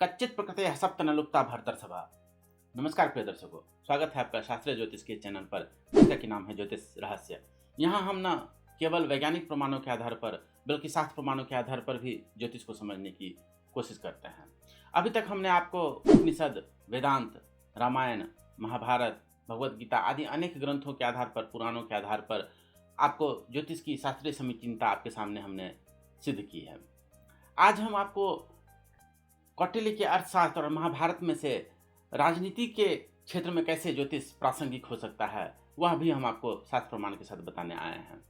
कच्चित प्रकृतेः सप्तनलुप्ता भर्तृसभा। नमस्कार प्रिय दर्शकों, स्वागत है आपका शास्त्रीय ज्योतिष के चैनल पर, जिसका कि नाम है ज्योतिष रहस्य। यहाँ हम न केवल वैज्ञानिक प्रमाणों के आधार पर बल्कि शास्त्र प्रमाणों के आधार पर भी ज्योतिष को समझने की कोशिश करते हैं। अभी तक हमने आपको उपनिषद, वेदांत, रामायण, महाभारत, भगवत गीता आदि अनेक ग्रंथों के आधार पर, पुराणों के आधार पर आपको ज्योतिष की शास्त्रीय समीचीनता आपके सामने हमने सिद्ध की है। आज हम आपको कौटिल्य के अर्थशास्त्र और महाभारत में से राजनीति के क्षेत्र में कैसे ज्योतिष प्रासंगिक हो सकता है, वह भी हम आपको शास्त्र प्रमाण के साथ बताने आए हैं।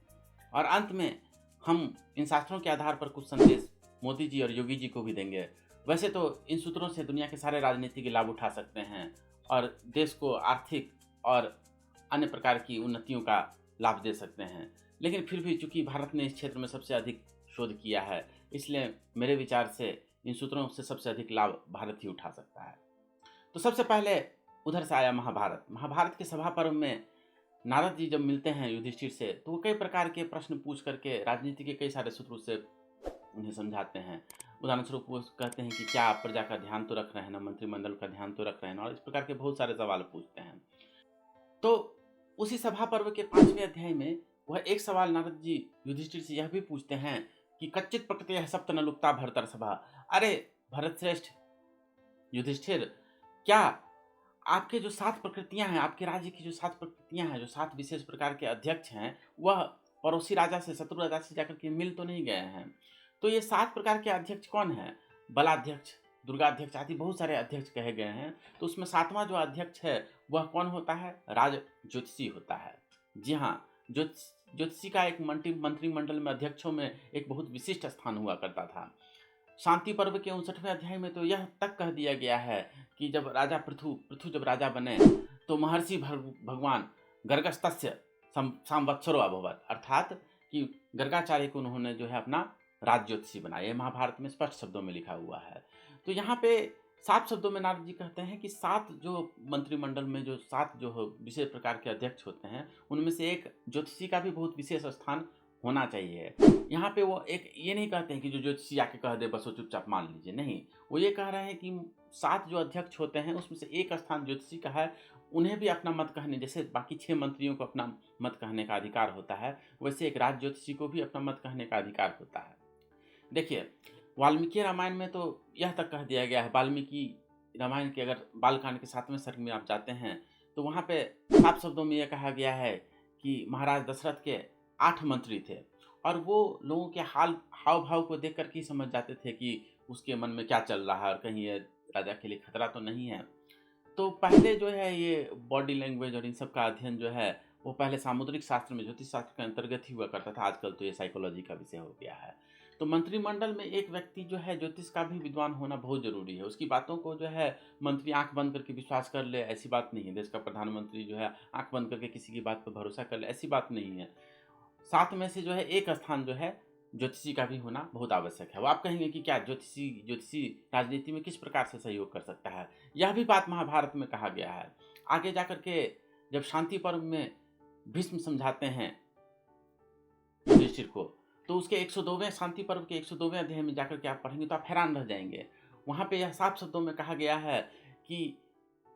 और अंत में हम इन शास्त्रों के आधार पर कुछ संदेश मोदी जी और योगी जी को भी देंगे। वैसे तो इन सूत्रों से दुनिया के सारे राजनीति के लाभ उठा सकते हैं और देश को आर्थिक और अन्य प्रकार की उन्नतियों का लाभ दे सकते हैं, लेकिन फिर भी चूंकि भारत ने इस क्षेत्र में सबसे अधिक शोध किया है, इसलिए मेरे विचार से इन सूत्रों से सबसे अधिक लाभ भारत ही उठा सकता है। तो सबसे पहले उधर से आया महाभारत। महाभारत के सभा पर्व में नारद जी जब मिलते हैं युधिष्ठिर से, तो वो कई प्रकार के प्रश्न पूछ करके राजनीति के कई सारे सूत्रों से उन्हें समझाते हैं। उदाहरण स्वरूप वो कहते हैं कि क्या आप प्रजा का ध्यान तो रख रहे हैं ना, मंत्रिमंडल का ध्यान तो रख रहे हैं ना, और इस प्रकार के बहुत सारे सवाल पूछते हैं। तो उसी सभा पर्व के 5वें अध्याय में वह एक सवाल नारद जी युधिष्ठिर से यह भी पूछते हैं कि कच्चित प्रकृतेः सप्तनलुप्ता भर्तृसभा। अरे भरत श्रेष्ठ, युधिष्ठिर, क्या आपके जो 7 प्रकृतियां हैं, आपके राज्य की जो 7 प्रकृतियां हैं, जो 7 विशेष प्रकार के अध्यक्ष हैं, वह पड़ोसी राजा से, शत्रु राजा से जाकर के मिल तो नहीं गए हैं? तो ये 7 प्रकार के अध्यक्ष कौन है? बलाध्यक्ष, दुर्गाध्यक्ष आदि बहुत सारे अध्यक्ष कहे गए हैं। तो उसमें 7वां जो अध्यक्ष है वह कौन होता है? राज ज्योतिषी होता है। जी हाँ, ज्योतिषी का एक मंत्रिमंडल में अध्यक्षों में एक बहुत विशिष्ट स्थान हुआ करता था। शांति पर्व के 59वें अध्याय में तो यह तक कह दिया गया है कि जब राजा पृथु जब राजा बने तो महर्षि भगवान गर्गस्तस्य संवत्सरो अभवत्, अर्थात कि गर्गाचार्य को उन्होंने जो है अपना राज ज्योतिषी बनाया। यह महाभारत में स्पष्ट शब्दों में लिखा हुआ है। तो यहाँ पे 7 शब्दों में नारद जी कहते हैं कि 7 जो मंत्रिमंडल में जो 7 जो विशेष प्रकार के अध्यक्ष होते हैं, उनमें से एक ज्योतिषी का भी बहुत विशेष स्थान होना चाहिए। यहाँ पे वो एक ये नहीं कहते हैं कि जो ज्योतिषी आके कह दे बस वो चुपचाप मान लीजिए, नहीं, वो ये कह रहे हैं कि 7 जो अध्यक्ष होते हैं उसमें से एक स्थान ज्योतिषी का है। उन्हें भी अपना मत कहने, जैसे बाकी 6 मंत्रियों को अपना मत कहने का अधिकार होता है, वैसे एक राज ज्योतिषी को भी अपना मत कहने का अधिकार होता है। देखिए, वाल्मीकि रामायण में तो यह तक कह दिया गया है। वाल्मीकि रामायण के अगर बालकांड के 7वें सर्ग में आप जाते हैं तो वहाँ पे 7 शब्दों में यह कहा गया है कि महाराज दशरथ के 8 मंत्री थे और वो लोगों के हाव भाव को देख कर के समझ जाते थे कि उसके मन में क्या चल रहा है और कहीं ये राजा के लिए खतरा तो नहीं है। तो पहले जो है ये बॉडी लैंग्वेज और इन सब का अध्ययन जो है वो पहले सामुद्रिक शास्त्र में, ज्योतिष शास्त्र के अंतर्गत ही हुआ करता था। आजकल तो ये साइकोलॉजी का विषय हो गया है। तो मंत्रिमंडल में एक व्यक्ति जो है ज्योतिष का भी विद्वान होना बहुत जरूरी है। उसकी बातों को जो है मंत्री आंख बंद करके विश्वास कर ले, ऐसी बात नहीं है। देश का प्रधानमंत्री जो है आंख बंद करके किसी की बात पर भरोसा कर ले, ऐसी बात नहीं है। 7 में से जो है एक स्थान जो है ज्योतिषी का भी होना बहुत आवश्यक है। वो आप कहेंगे कि क्या ज्योतिषी राजनीति में किस प्रकार से सहयोग कर सकता है? यह भी बात महाभारत में कहा गया है। आगे जाकर के जब शांति पर्व में भीष्म समझाते हैं युधिष्ठिर को, तो उसके 102वें शांति पर्व के 102वें अध्याय में जाकर के आप पढ़ेंगे तो आप हैरान रह जाएंगे। वहाँ पे यह 7 शब्दों में कहा गया है कि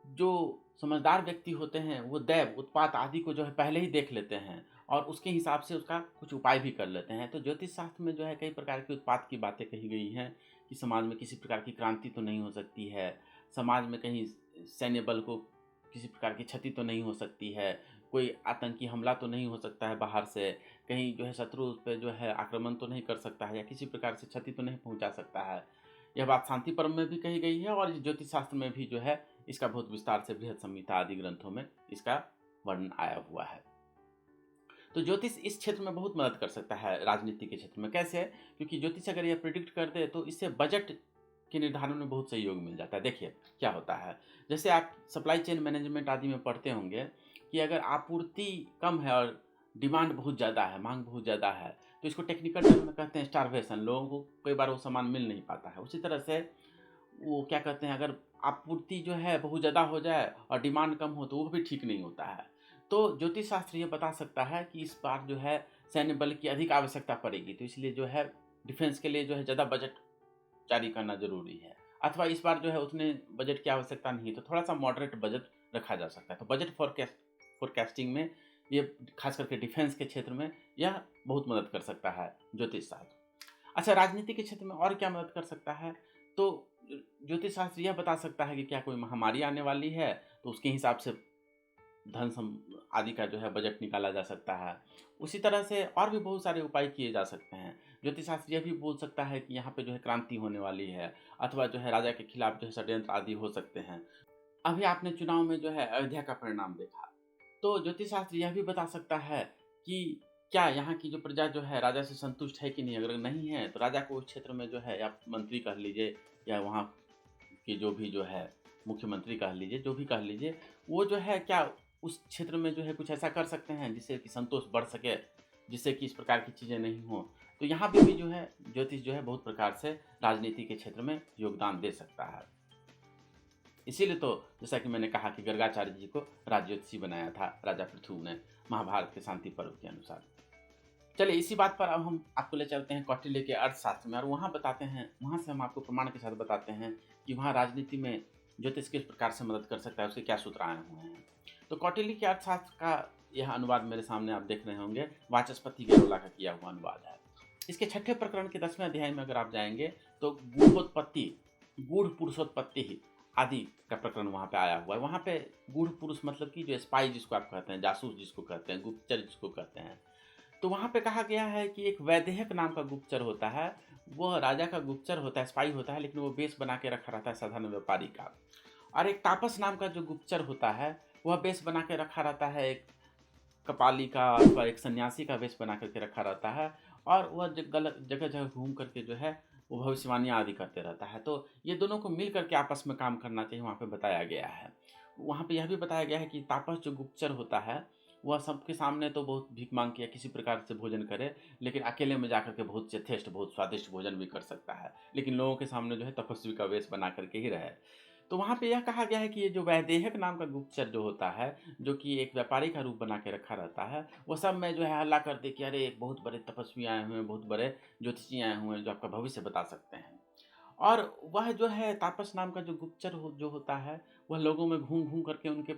जो समझदार व्यक्ति होते हैं वो दैव, उत्पात आदि को जो है पहले ही देख लेते हैं और उसके हिसाब से उसका कुछ उपाय भी कर लेते हैं। तो ज्योतिष शास्त्र में जो है कई प्रकार के उत्पात की बातें कही गई हैं कि समाज में किसी प्रकार की क्रांति तो नहीं हो सकती है, समाज में कहीं सैन्य बल को किसी प्रकार की क्षति तो नहीं हो सकती है, कोई आतंकी हमला तो नहीं हो सकता है बाहर से, कहीं जो है शत्रु पे जो है आक्रमण तो नहीं कर सकता है या किसी प्रकार से क्षति तो नहीं पहुंचा सकता है। यह बात शांति पर्व में भी कही गई है और ज्योतिष शास्त्र में भी जो है इसका बहुत विस्तार से बृहद संहिता आदि ग्रंथों में इसका वर्णन आया हुआ है। तो ज्योतिष इस क्षेत्र में बहुत मदद कर सकता है राजनीति के क्षेत्र में। कैसे? क्योंकि ज्योतिष अगर यह प्रिडिक्ट कर दे तो इससे बजट के निर्धारण में बहुत सहयोग मिल जाता है। देखिए क्या होता है, जैसे आप सप्लाई चेन मैनेजमेंट आदि में पढ़ते होंगे कि अगर आपूर्ति कम है और डिमांड बहुत ज़्यादा है, मांग बहुत ज़्यादा है, तो इसको टेक्निकल टर्म में कहते हैं स्टारवेशन। लोगों को कई बार वो सामान मिल नहीं पाता है। उसी तरह से वो क्या कहते हैं, अगर आपूर्ति जो है बहुत ज़्यादा हो जाए और डिमांड कम हो तो वो भी ठीक नहीं होता है। तो ज्योतिष शास्त्र ये बता सकता है कि इस बार जो है सैन्य बल की अधिक आवश्यकता पड़ेगी, तो इसलिए जो है डिफेंस के लिए जो है ज़्यादा बजट जारी करना जरूरी है। अथवा इस बार जो है उतने बजट की आवश्यकता नहीं है, तो थोड़ा सा मॉडरेट बजट रखा जा सकता है। तो बजट फोरकास्टिंग में ये खास करके डिफेंस के क्षेत्र में यह बहुत मदद कर सकता है ज्योतिष शास्त्र। अच्छा, राजनीति के क्षेत्र में और क्या मदद कर सकता है? तो ज्योतिष शास्त्र यह बता सकता है कि क्या कोई महामारी आने वाली है, तो उसके हिसाब से धन सम आदि का जो है बजट निकाला जा सकता है। उसी तरह से और भी बहुत सारे उपाय किए जा सकते हैं। ज्योतिष शास्त्र यह भी बोल सकता है कि यहाँ पे जो है क्रांति होने वाली है, अथवा जो है राजा के खिलाफ जो है षड्यंत्र आदि हो सकते हैं। अभी आपने चुनाव में जो है अयोध्या का परिणाम देखा, तो ज्योतिष शास्त्र यह भी बता सकता है कि क्या यहाँ की जो प्रजा जो है राजा से संतुष्ट है कि नहीं। अगर नहीं है तो राजा को उस क्षेत्र में जो है, या मंत्री कह लीजिए या वहाँ के जो भी जो है मुख्यमंत्री कह लीजिए, जो भी कह लीजिए, वो जो है क्या उस क्षेत्र में जो है कुछ ऐसा कर सकते हैं जिससे कि संतोष बढ़ सके, जिससे कि इस प्रकार की चीज़ें नहीं हो। तो यहाँ पे भी जो है ज्योतिष जो है बहुत प्रकार से राजनीति के क्षेत्र में योगदान दे सकता है। इसीलिए तो जैसा कि मैंने कहा कि गर्गाचार्य जी को राजज्योतिषी बनाया था राजा पृथु ने, महाभारत के शांति पर्व के अनुसार। चलिए इसी बात पर अब हम आपको ले चलते हैं कौटिल्य के अर्थशास्त्र में, और वहाँ बताते हैं, वहाँ से हम आपको प्रमाण के साथ बताते हैं कि वहाँ राजनीति में ज्योतिष किस प्रकार से मदद कर सकता है, उसके क्या सूत्र आए हुए हैं। तो कौटिल्य के अर्थशास्त्र का यह अनुवाद मेरे सामने आप देख रहे होंगे, वाचस्पति गैरोला का किया हुआ अनुवाद है। इसके 6ठे प्रकरण के 10वें अध्याय में अगर आप जाएंगे तो गूढ़ोत्पत्ति, गूढ़ पुरुषोत्पत्ति आदि का प्रकरण वहाँ पे आया हुआ है। वहाँ पे गूढ़ पुरुष मतलब कि जो स्पाई जिसको आप कहते हैं, जासूस जिसको कहते हैं, गुप्तचर जिसको कहते हैं, तो वहाँ पे कहा गया है कि एक वैदेहक नाम का गुप्तचर होता है, वह राजा का गुप्तचर होता है, स्पाई होता है, लेकिन वो बेस बना के रखा रहता है साधारण व्यापारी का। और एक तापस नाम का जो गुप्तचर होता है, वह बेस बना के रखा रहता है एक कपाली का अथवा एक सन्यासी का वेश बना करके रखा रहता है, और वह गलत जगह जगह घूम करके जो है वो भविष्यवाणियाँ आदि करते रहता है। तो ये दोनों को मिल करके आपस में काम करना चाहिए, वहाँ पे बताया गया है। वहाँ पे यह भी बताया गया है कि तापस जो गुप्तचर होता है वह सबके सामने तो बहुत भीख मांग के या किसी प्रकार से भोजन करे, लेकिन अकेले में जाकर के बहुत यथेष्ट बहुत स्वादिष्ट भोजन भी कर सकता है, लेकिन लोगों के सामने जो है तपस्वी का वेश बना करके ही रहे। तो वहाँ पे यह कहा गया है कि ये जो वैदेहक नाम का गुप्तचर जो होता है, जो कि एक व्यापारी का रूप बना के रखा रहता है, वो सब में जो है हल्ला कर दे कि अरे एक बहुत बड़े तपस्वी आए हुए हैं, बहुत बड़े ज्योतिषी आए हुए हैं जो आपका भविष्य बता सकते हैं। और वह जो है तापस नाम का जो गुप्तचर जो होता है, वह लोगों में घूम घूम करके उनके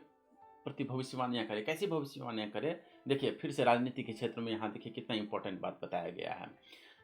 प्रति भविष्यवाणियाँ करे। कैसी भविष्यवाणियाँ करे? देखिए फिर से राजनीति के क्षेत्र में यहाँ देखिए कितना इंपॉर्टेंट बात बताया गया है।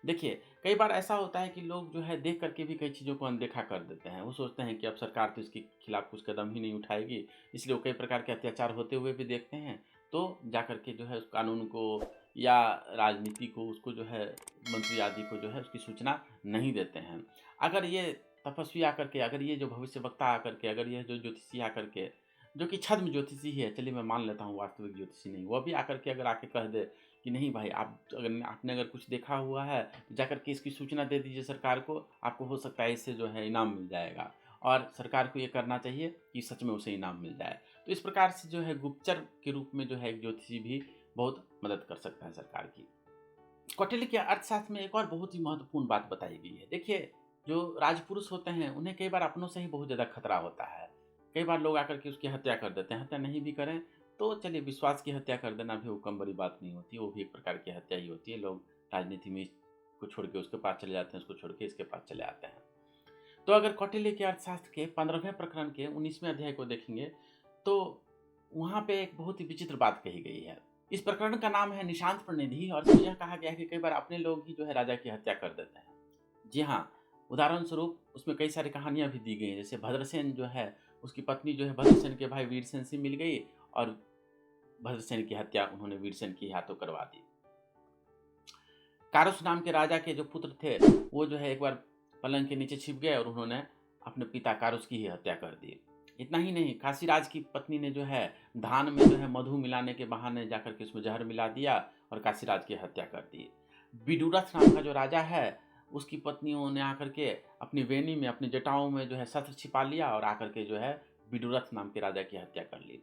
देखिए कई बार ऐसा होता है कि लोग जो है देख करके भी कई चीज़ों को अनदेखा कर देते हैं। वो सोचते हैं कि अब सरकार तो इसके खिलाफ कुछ कदम ही नहीं उठाएगी, इसलिए वो कई प्रकार के अत्याचार होते हुए भी देखते हैं, तो जा करके जो है उस कानून को या राजनीति को, उसको जो है मंत्री आदि को जो है उसकी सूचना नहीं देते हैं। अगर ये तपस्वी आकर के, अगर ये जो भविष्यवक्ता आकर के, अगर ये जो ज्योतिषी आकर के, जो कि छद्म ज्योतिषी है, चलिए मैं मान लेता हूँ वास्तविक ज्योतिषी नहीं, वह भी आकर के अगर आके कह दे कि नहीं भाई आप अगर आपने अगर कुछ देखा हुआ है तो जाकर के इसकी सूचना दे दीजिए सरकार को, आपको हो सकता है इससे जो है इनाम मिल जाएगा, और सरकार को ये करना चाहिए कि सच में उसे इनाम मिल जाए। तो इस प्रकार से जो है गुप्तचर के रूप में जो है एक ज्योतिषी भी बहुत मदद कर सकता है सरकार की। कौटिल्य के अर्थशास्त्र में एक और बहुत ही महत्वपूर्ण बात बताई गई है। देखिए जो राजपुरुष होते हैं उन्हें कई बार अपनों से ही बहुत ज़्यादा खतरा होता है। कई बार लोग आकर के उसकी हत्या कर देते हैं, हत्या नहीं भी करें तो चलिए विश्वास की हत्या कर देना भी वो कम बड़ी बात नहीं होती, वो भी एक प्रकार की हत्या ही होती है। लोग राजनीति में इसको छोड़ के उसके पास चले जाते हैं, उसको छोड़ के इसके पास चले आते हैं। तो अगर कौटिल्य के अर्थशास्त्र के 15वें प्रकरण के 19वें अध्याय को देखेंगे तो वहाँ पे एक बहुत ही विचित्र बात कही गई है। इस प्रकरण का नाम है निशांत प्रणिधि, और इसमें यह कहा गया है कि कई बार अपने लोग ही जो है राजा की हत्या कर देते हैं। जी हाँ, उदाहरण स्वरूप उसमें कई सारी कहानियाँ भी दी गई हैं। जैसे भद्रसेन जो है, उसकी पत्नी जो है भद्रसेन के भाई वीरसेन से मिल गई और भद्रसेन की हत्या उन्होंने वीरसेन की हाथों करवा दी। कारुस नाम के राजा के जो पुत्र थे वो जो है एक बार पलंग के नीचे छिप गए और उन्होंने अपने पिता कारुस की ही हत्या कर दी। इतना ही नहीं, काशीराज की पत्नी ने जो है धान में जो है मधु मिलाने के बहाने जाकर के उसमें जहर मिला दिया और काशीराज की हत्या कर दी। विदुरथ नाम का जो राजा है, उसकी पत्नियों ने आकर के अपनी वेनी में, अपनी जटाओं में जो है शस्त्र छिपा लिया और आकर के जो है विदुरथ नाम के राजा की हत्या कर ली।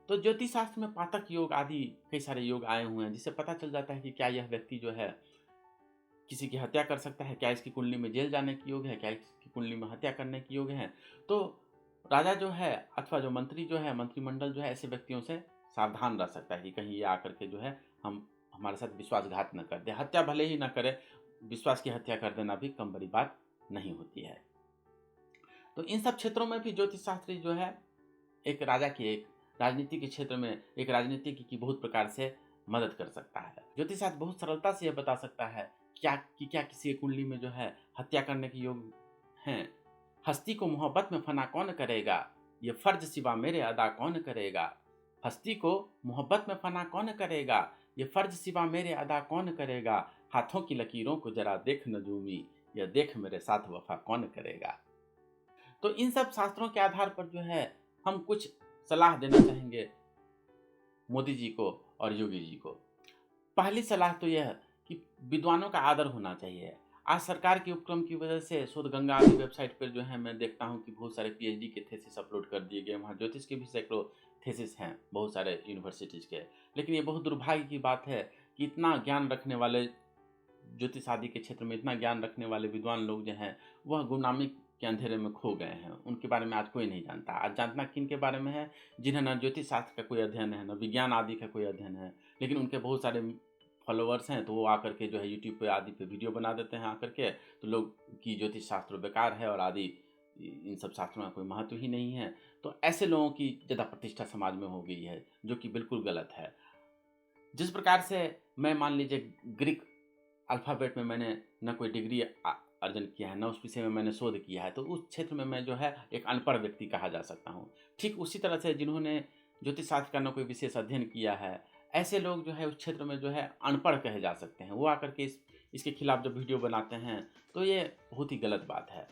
तो ज्योतिष शास्त्र में पातक योग आदि कई सारे योग आए हुए हैं, जिससे पता चल जाता है कि क्या यह व्यक्ति जो है किसी की हत्या कर सकता है, क्या इसकी कुंडली में जेल जाने की योग है, क्या इसकी कुंडली में हत्या करने की योग है। तो राजा जो है अथवा जो मंत्री जो है, मंत्रिमंडल जो है, ऐसे व्यक्तियों से सावधान रह सकता है कि कहीं ये आकर के जो है हमारे साथ विश्वासघात न कर दे। हत्या भले ही न करे, विश्वास की हत्या कर देना भी कम बड़ी बात नहीं होती है। तो इन सब क्षेत्रों में भी ज्योतिष शास्त्री जो है एक राजा की, एक राजनीति के क्षेत्र में एक राजनीति की बहुत प्रकार से मदद कर सकता है। ज्योतिष शास्त्र बहुत सरलता से यह बता सकता है क्या किसी कुंडली में जो है हत्या करने के योग हैं। हस्ती को मोहब्बत में फना कौन करेगा, ये फर्ज सिवा मेरे अदा कौन करेगा। हस्ती को मोहब्बत में फना कौन करेगा, ये फर्ज सिवा मेरे अदा कौन करेगा। हाथों की लकीरों को जरा देख नजूमी, यह देख मेरे साथ वफा कौन करेगा। तो इन सब शास्त्रों के आधार पर जो है हम कुछ सलाह देना चाहेंगे मोदी जी को और योगी जी को। पहली सलाह तो यह कि विद्वानों का आदर होना चाहिए। आज सरकार के उपक्रम की वजह से शोध गंगा आदि वेबसाइट पर जो है मैं देखता हूँ कि बहुत सारे पीएचडी के थेसिस अपलोड कर दिए गए। वहाँ ज्योतिष के भी सैकड़ों थेसिस हैं बहुत सारे यूनिवर्सिटीज़ के। लेकिन ये बहुत दुर्भाग्य की बात है कि इतना ज्ञान रखने वाले, ज्योतिष आदि के क्षेत्र में इतना ज्ञान रखने वाले विद्वान लोग जो हैं वह गुमनामी के अंधेरे में खो गए हैं। उनके बारे में आज कोई नहीं जानता। आज जानना किन के बारे में है, जिन्हें न ज्योतिष शास्त्र का कोई अध्ययन है, न विज्ञान आदि का कोई अध्ययन है, लेकिन उनके बहुत सारे फॉलोअर्स हैं, तो वो आकर के जो है यूट्यूब पे आदि पे वीडियो बना देते हैं आकर के, तो लोग की ज्योतिष शास्त्र बेकार है और आदि इन सब शास्त्रों का कोई महत्व ही नहीं है। तो ऐसे लोगों की ज़्यादा प्रतिष्ठा समाज में हो गई है, जो कि बिल्कुल गलत है। जिस प्रकार से मैं मान लीजिए ग्रीक अल्फ़ाबेट में मैंने न कोई डिग्री अर्जन किया है, न उस विषय में मैंने शोध किया है, तो उस क्षेत्र में मैं जो है एक अनपढ़ व्यक्ति कहा जा सकता हूँ। ठीक उसी तरह से जिन्होंने ज्योतिष शास्त्र का न कोई विशेष अध्ययन किया है, ऐसे लोग जो है उस क्षेत्र में जो है अनपढ़ कहे जा सकते हैं। वो आकर के इसके खिलाफ जब वीडियो बनाते हैं तो ये बहुत ही गलत बात है।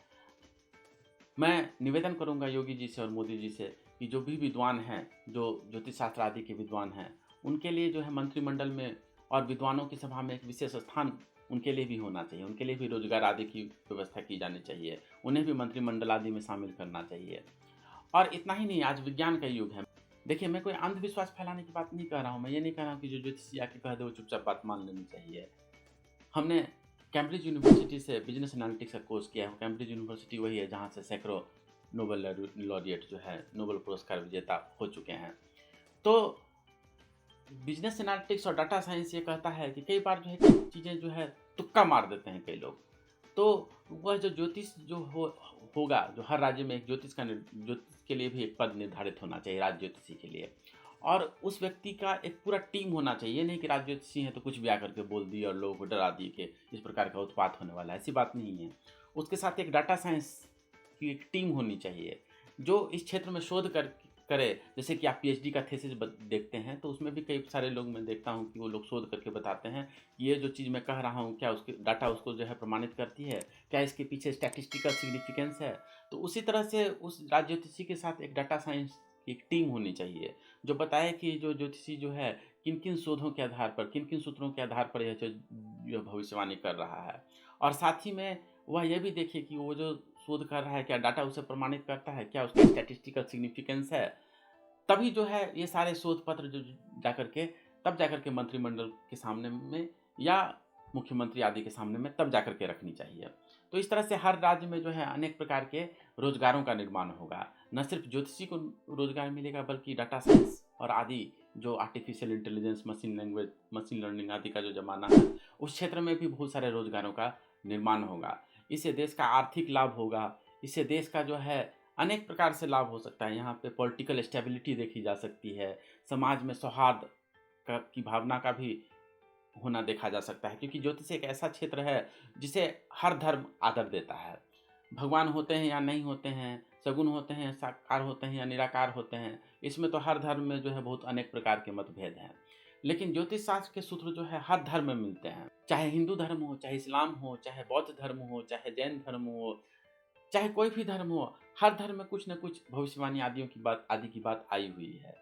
मैं निवेदन करूंगा योगी जी से और मोदी जी से कि जो भी विद्वान हैं, जो ज्योतिष शास्त्र आदि के विद्वान हैं, उनके लिए जो है मंत्रिमंडल में और विद्वानों की सभा में एक विशेष स्थान उनके लिए भी होना चाहिए। उनके लिए भी रोजगार आदि की व्यवस्था की जानी चाहिए। उन्हें भी मंत्रिमंडल आदि में शामिल करना चाहिए। और इतना ही नहीं, आज विज्ञान का युग है। देखिए, मैं कोई अंधविश्वास फैलाने की बात नहीं कर रहा हूँ। मैं ये नहीं कह रहा हूँ कि जो ज्योतिषी आके कह दे वो चुपचाप बात मान लेनी चाहिए। हमने कैम्ब्रिज यूनिवर्सिटी से बिजनेस एनालिटिक्स का कोर्स किया है। कैम्ब्रिज यूनिवर्सिटी वही है जहाँ से सैकड़ों नोबेल लॉरिएट जो है, नोबेल पुरस्कार विजेता हो चुके हैं। तो बिजनेस एनालिटिक्स और डाटा साइंस ये कहता है कि कई बार जो है चीज़ें जो है तुक्का मार देते हैं कई लोग। तो वह जो ज्योतिष जो होगा, जो हर राज्य में एक ज्योतिष के लिए भी एक पद निर्धारित होना चाहिए, राज्य ज्योतिषी के लिए। और उस व्यक्ति का एक पूरा टीम होना चाहिए। नहीं कि राज्य ज्योतिषी है तो कुछ भी आकर के बोल दिए और लोगों को डरा दिए कि इस प्रकार का उत्पात होने वाला है। ऐसी बात नहीं है। उसके साथ एक डाटा साइंस की एक टीम होनी चाहिए जो इस क्षेत्र में शोध करे। जैसे कि आप पीएचडी का थीसिस देखते हैं तो उसमें भी कई सारे लोग मैं देखता हूं कि वो लोग शोध करके बताते हैं कि ये जो चीज़ मैं कह रहा हूं क्या उसके डाटा उसको जो है प्रमाणित करती है, क्या इसके पीछे स्टैटिस्टिकल सिग्निफिकेंस है। तो उसी तरह से उस राज्य ज्योतिषी के साथ एक डाटा साइंस की एक टीम होनी चाहिए जो बताए कि जो ज्योतिषी जो है किन किन शोधों के आधार पर, किन किन सूत्रों के आधार पर यह भविष्यवाणी कर रहा है। और साथ ही में वह यह भी देखिए कि वो जो शोध कर रहा है क्या डाटा उसे प्रमाणित करता है, क्या उसका स्टैटिस्टिकल सिग्निफिकेंस है। तभी जो है ये सारे शोध पत्र जो जाकर के मंत्रिमंडल के सामने में या मुख्यमंत्री आदि के सामने में तब जाकर के रखनी चाहिए। तो इस तरह से हर राज्य में जो है अनेक प्रकार के रोजगारों का निर्माण होगा। न सिर्फ ज्योतिषी को रोजगार मिलेगा बल्कि डाटा साइंस और आदि जो आर्टिफिशियल इंटेलिजेंस, मशीन लर्निंग आदि का जो जमाना है उस क्षेत्र में भी बहुत सारे रोजगारों का निर्माण होगा। इससे देश का आर्थिक लाभ होगा। इससे देश का जो है अनेक प्रकार से लाभ हो सकता है। यहाँ पे पॉलिटिकल स्टेबिलिटी देखी जा सकती है। समाज में सौहार्द की भावना का भी होना देखा जा सकता है, क्योंकि ज्योतिष एक ऐसा क्षेत्र है जिसे हर धर्म आदर देता है। भगवान होते हैं या नहीं होते हैं, सगुण होते हैं, साकार होते हैं या निराकार होते हैं, इसमें तो हर धर्म में जो है बहुत अनेक प्रकार के मतभेद हैं। लेकिन ज्योतिष शास्त्र के सूत्र जो है हर धर्म में मिलते हैं। चाहे हिंदू धर्म हो, चाहे इस्लाम हो, चाहे बौद्ध धर्म हो, चाहे जैन धर्म हो, चाहे कोई भी धर्म हो, हर धर्म में कुछ न कुछ भविष्यवाणी आदि की बात आई हुई है।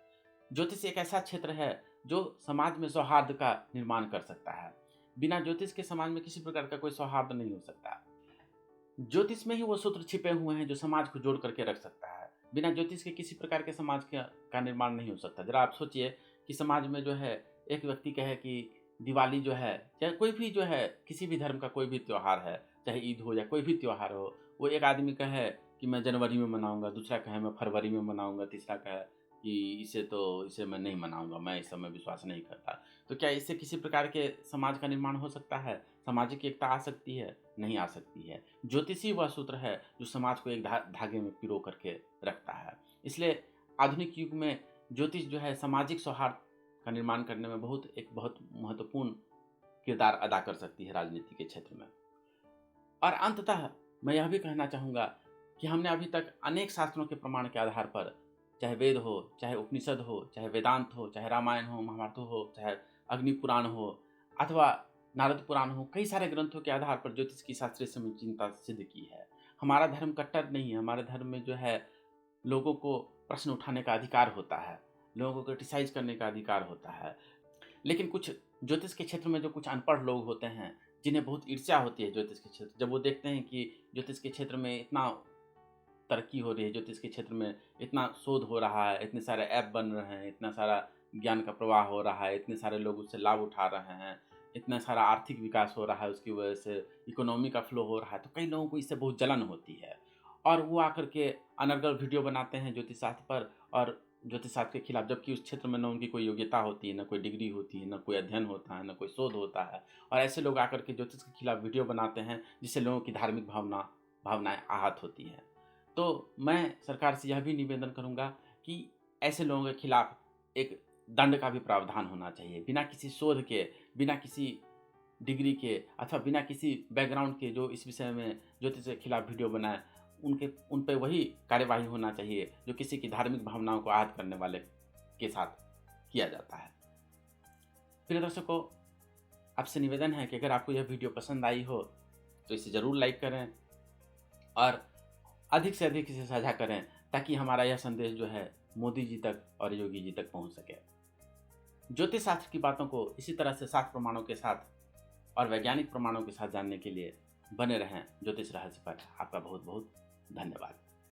ज्योतिष एक ऐसा क्षेत्र है जो समाज में सौहार्द का निर्माण कर सकता है। बिना ज्योतिष के समाज में किसी प्रकार का कोई सौहार्द नहीं हो सकता। ज्योतिष में ही वो सूत्र छिपे हुए हैं जो समाज को जोड़ करके रख सकता है। बिना ज्योतिष के किसी प्रकार के समाज का निर्माण नहीं हो सकता। जरा आप सोचिए कि समाज में जो है एक व्यक्ति कहे कि दिवाली जो है, चाहे कोई भी जो है किसी भी धर्म का कोई भी त्यौहार है, चाहे ईद हो या कोई भी त्यौहार हो, वो एक आदमी कहे कि मैं जनवरी में मनाऊंगा, दूसरा कहे मैं फरवरी में मनाऊंगा, तीसरा कहे कि इसे मैं नहीं मनाऊंगा, मैं इस समय विश्वास नहीं करता। तो क्या इससे किसी प्रकार के समाज का निर्माण हो सकता है? सामाजिक एकता आ सकती है? नहीं आ सकती है। ज्योतिषी वह सूत्र है जो समाज को एक धागे में पिरो करके रखता है। इसलिए आधुनिक युग में ज्योतिष जो है सामाजिक सौहार्द का निर्माण करने में एक बहुत महत्वपूर्ण किरदार अदा कर सकती है राजनीति के क्षेत्र में। और अंततः मैं यह भी कहना चाहूँगा कि हमने अभी तक अनेक शास्त्रों के प्रमाण के आधार पर, चाहे वेद हो, चाहे उपनिषद हो, चाहे वेदांत हो, चाहे रामायण हो, महाभारत हो, चाहे अग्नि पुराण हो अथवा नारद पुराण हो, कई सारे ग्रंथों के आधार पर ज्योतिष की शास्त्रीय समीचीनता सिद्ध की है। हमारा धर्म कट्टर नहीं है। हमारे धर्म में जो है लोगों को प्रश्न उठाने का अधिकार होता है, लोगों को क्रिटिसाइज करने का अधिकार होता है। लेकिन कुछ ज्योतिष के क्षेत्र में जो कुछ अनपढ़ लोग होते हैं, जिन्हें बहुत ईर्ष्या होती है ज्योतिष के क्षेत्र, जब वो देखते हैं कि ज्योतिष के क्षेत्र में इतना तरक्की हो रही है, ज्योतिष के क्षेत्र में इतना शोध हो रहा है, इतने सारे ऐप बन रहे हैं, इतना सारा ज्ञान का प्रवाह हो रहा है, इतने सारे लोग उससे लाभ उठा रहे हैं, इतना सारा आर्थिक विकास हो रहा है, उसकी वजह से इकोनॉमी का फ्लो हो रहा है, तो कई लोगों को इससे बहुत जलन होती है और वो आकर के अनर्गल वीडियो बनाते हैं ज्योतिष शास्त्र पर और ज्योतिष शास्त्र के खिलाफ, जबकि उस क्षेत्र में न उनकी कोई योग्यता होती है, न कोई डिग्री होती है, न कोई अध्ययन होता है, न कोई शोध होता है। और ऐसे लोग आकर के ज्योतिष के खिलाफ वीडियो बनाते हैं जिससे लोगों की धार्मिक भावनाएं आहत होती हैं। तो मैं सरकार से यह भी निवेदन करूंगा कि ऐसे लोगों के खिलाफ एक दंड का भी प्रावधान होना चाहिए। बिना किसी शोध के, बिना किसी डिग्री के अथवा बिना किसी बैकग्राउंड के जो इस विषय में ज्योतिष के खिलाफ वीडियो बनाए, उन पे वही कार्यवाही होना चाहिए जो किसी की धार्मिक भावनाओं को आहत करने वाले के साथ किया जाता है। प्रिय दर्शकों, आपसे निवेदन है कि अगर आपको यह वीडियो पसंद आई हो तो इसे ज़रूर लाइक करें और अधिक से अधिक इसे साझा करें ताकि हमारा यह संदेश जो है मोदी जी तक और योगी जी तक पहुंच सके। ज्योतिष शास्त्र की बातों को इसी तरह से शास्त्र प्रमाणों के साथ और वैज्ञानिक प्रमाणों के साथ जानने के लिए बने रहें ज्योतिष रहस्य पर। आपका बहुत बहुत धन्यवाद।